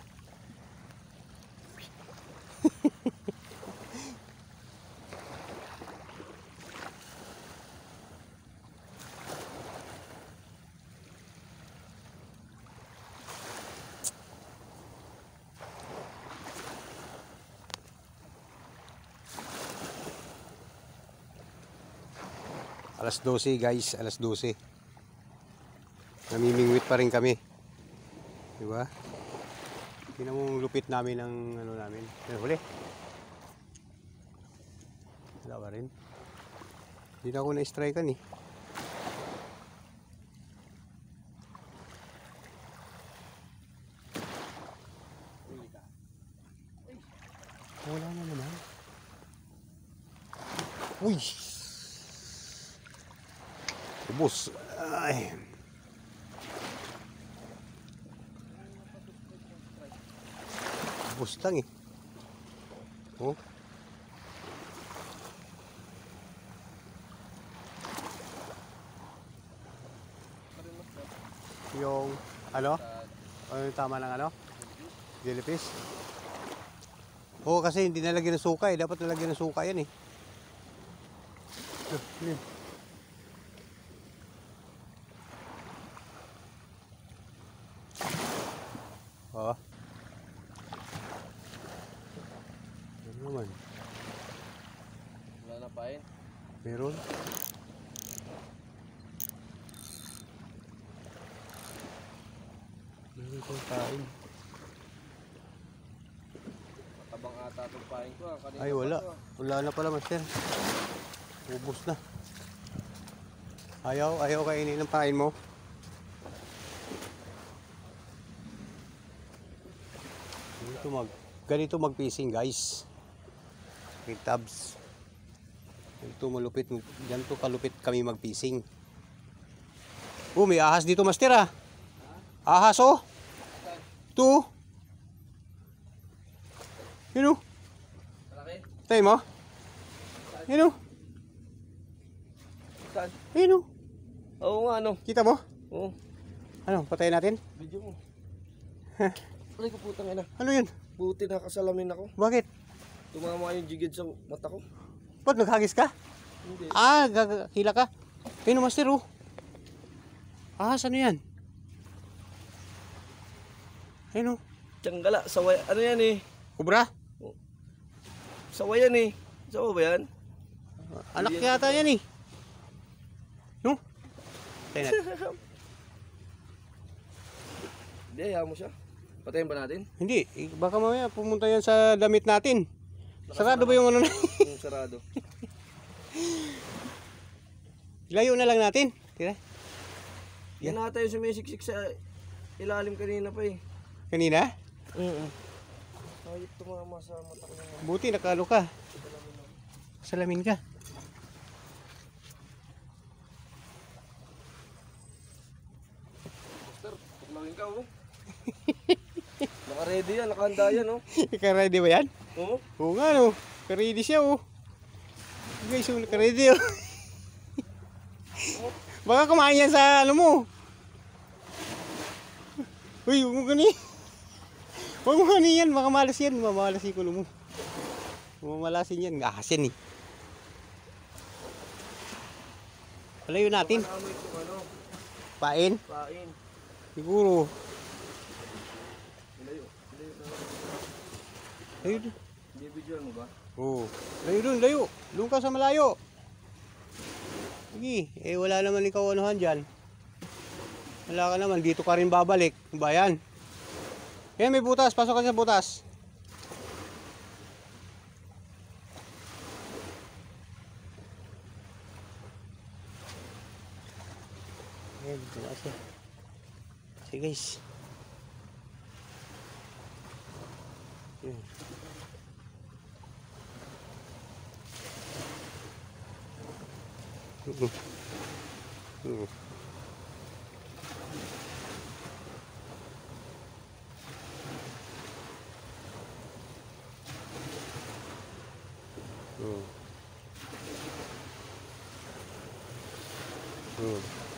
Alas 12 guys, alas 12. Namimingwit pa rin kami. Diba? Tingnan mo yung lupit namin ng ano namin. Huli. Wala pa rin. Hindi na ako na-strikean eh. Wala na naman. Uy! Ubus. Ay. Ubus lang eh. Oh. Yung ano? Ano yung tama ng ano? Jellyfish? Oo, kasi hindi nalagyan ng suka eh. Dapat nalagyan ng suka yan eh. Yun. Oo. Ano naman? Wala na pain. Meron. Meron kong kain. Matabang ata itong pain ko. Kanina Ay, wala. Wala na pala, master. Ubus na. Ayaw kainin ng pain mo. Ganito mag-fishing, guys. With tabs. Ganito malupit. Ganito kalupit kami mag-fishing. Oh, may ahas dito, master ah. Ahas oh. Ito. Yun oh. Malaki? Tayo mo. Yun oh. Saan? Yun oh. Oo nga, ano? Kita mo? Oo. Ano, patayin natin? Video mo. Aray ko putang ina. Ano yun? Buti nakasalamin ako. Bakit? Tumama yung jigid sa mata ko. Ba't naghagis ka? Hindi. Ah, hila ka. Ayun, master oh. Ahas, ano yan? Ayun oh. Tiyangala. Saway. Ano yan eh? Kubra? Saway yan eh. Sawa ba yan? Anak yata yan eh. No? Tayo natin. Hindi, hayaan mo siya. Patayin ba natin? Hindi, baka mamaya pumunta yan sa damit natin. Sarado ba yung ano na? Yung sarado. Layo na lang natin. Tira. Yan ata yung sumisiksik sa ilalim kanina pa eh. Kanina? Ayip tumama sa mata ko naman. Buti nakalo ka. Salamin ka. Master, tuklawin ka oh. Naka-ready yan, nakahanda yan oh. Naka-ready ba yan? Oo. Oo nga no. Naka-ready siya oh. Guys, oh, naka-ready oh. Baka kumain yan sa ano mo. Uy, huwag mo gani. Huwag mo gani yan, baka malas yan. Mamalas yung kulo mo. Mamalasin yan, ahasin eh. Palayo natin. Amoy ko ano, Pain. pain. Siguro. Layo. Layo dun. Hindi video mo ba? Oo. Layo dun, layo. Doon ka sa malayo. Sige, eh wala naman ikaw anuhan dyan. Wala ka naman, dito ka rin babalik. Bayan. Yan, may butas. Pasok ka sa butas. Ayan, dito na siya. Sige guys. Ayan.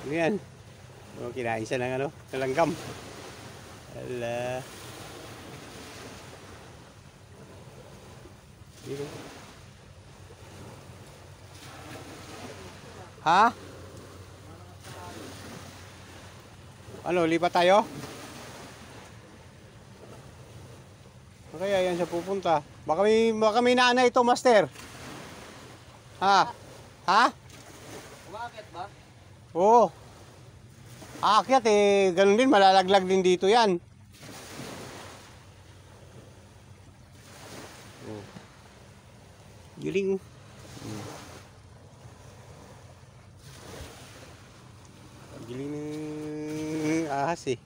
Ano yan? O, kinain siya ng ano? Kalanggam. Hala. Dito. Ha? Ano, lipat tayo? Kaya yan siya pupunta. Baka may naana ito, master. Ha? Ha? Umakit ba? Oo. Aakyat eh, ganun din, malalaglag din dito yan. Galing. Galing ng ahas eh.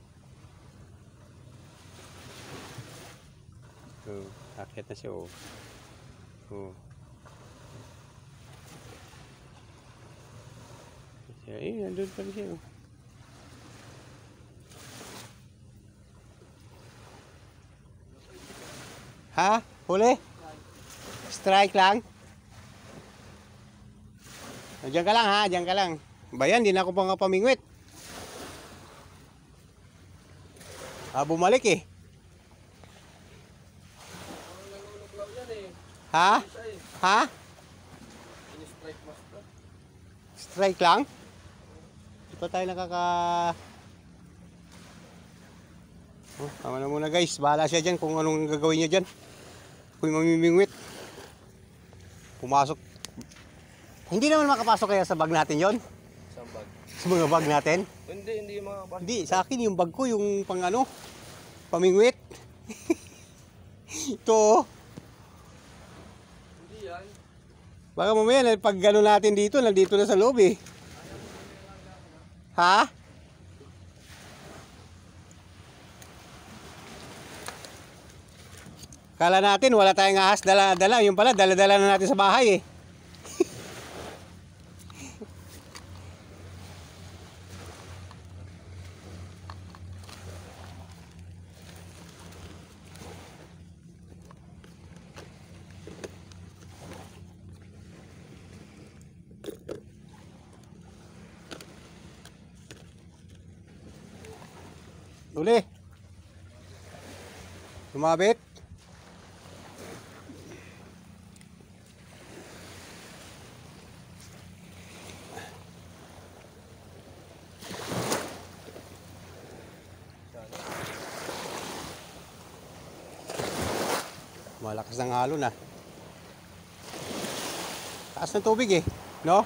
Oh, akit na siya oh. Oh. Eh, nandun pa rin siya oh. Ha? Huli? Strike lang? Diyan ka lang ha, diyan ka lang. Bayan, di na ako pang pamingwit. Bumalik eh. Ha? Ha? Ini-strike master. Strike lang? Di pa tayo nakaka... Oh, tama na muna guys. Bahala siya dyan kung anong gagawin niya dyan. Kung mamimingwit. Pumasok. Hindi naman makapasok kaya sa bag natin yon. Isang bag. Sa mga bag natin. Hindi yung mga bag. Hindi, sa akin yung bag ko, yung pang ano, pamingwit. Ito. Hindi yan. Baka mamaya, pag gano'n natin dito, nandito na sa loob eh. Ha? Kala natin, wala tayong ahas, dala-dala. Yung pala, dala-dala na natin sa bahay eh. Uli. Lumabit. Malakas ng halo na. Taas ng tubig eh, no?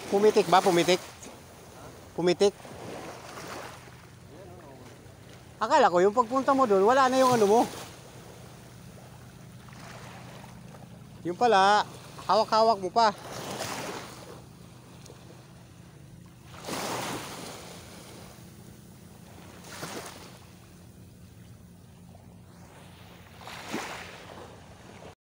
Pumitik ba? Pumitik? Pumitik? Akala ko yung pagpunta mo doon, wala na yung ano mo. Yung pala, hawak-hawak mo pa.